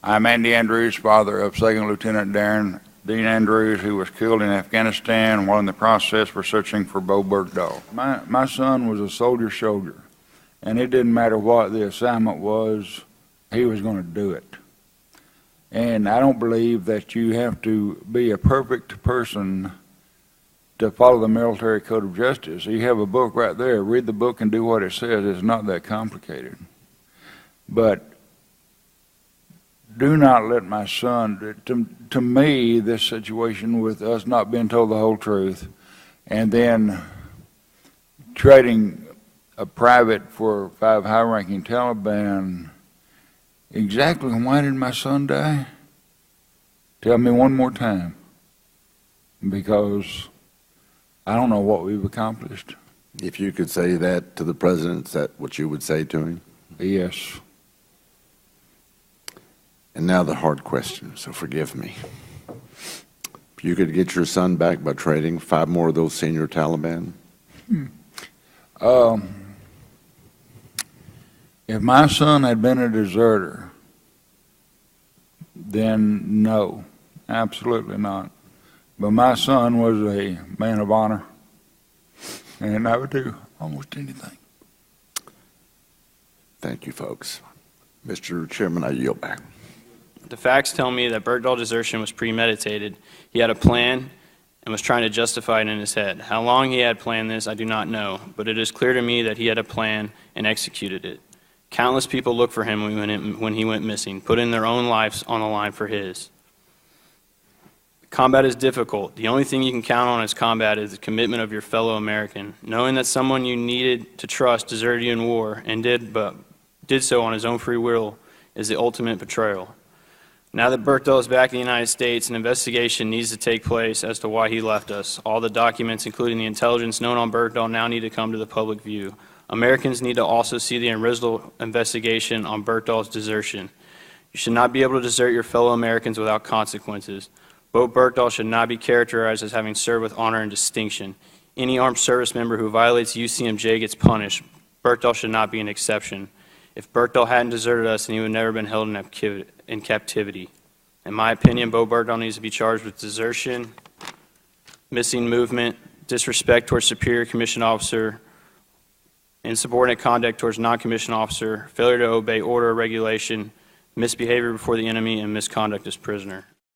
I'm Andy Andrews, father of Second Lieutenant Dean Andrews, who was killed in Afghanistan while in the process for searching for Bo Bergdahl. My son was a soldier, and it didn't matter what the assignment was, he was going to do it. And I don't believe that you have to be a perfect person to follow the military code of justice. You have a book right there. Read the book and do what it says. It's not that complicated. But do not let my son, to me, this situation with us not being told the whole truth and then trading a private for 5 high-ranking Taliban, exactly why did my son die? Tell me one more time, because I don't know what we've accomplished. If you could say that to the president, is that what you would say to him? Yes. And now the hard question, so forgive me. If you could get your son back by trading 5 more of those senior Taliban? If my son had been a deserter, then no, absolutely not. But my son was a man of honor, and I would do almost anything. Thank you, folks. Mr. Chairman, I yield back. The facts tell me that Bergdahl desertion was premeditated. He had a plan and was trying to justify it in his head. How long he had planned this, I do not know, but it is clear to me that he had a plan and executed it. Countless people looked for him when he went missing, putting their own lives on the line for his. Combat is difficult. The only thing you can count on as combat is the commitment of your fellow American. Knowing that someone you needed to trust deserted you in war and did so on his own free will is the ultimate betrayal. Now that Bergdahl is back in the United States, an investigation needs to take place as to why he left us. All the documents, including the intelligence known on Bergdahl, now need to come to the public view. Americans need to also see the original investigation on Bergdahl's desertion. You should not be able to desert your fellow Americans without consequences. Bo Bergdahl should not be characterized as having served with honor and distinction. Any armed service member who violates UCMJ gets punished. Bergdahl should not be an exception. If Bergdahl hadn't deserted us, then he would have never been held in captivity. In my opinion, Bo Bergdahl needs to be charged with desertion, missing movement, disrespect towards superior commissioned officer, insubordinate conduct towards non-commissioned officer, failure to obey order or regulation, misbehavior before the enemy, and misconduct as prisoner.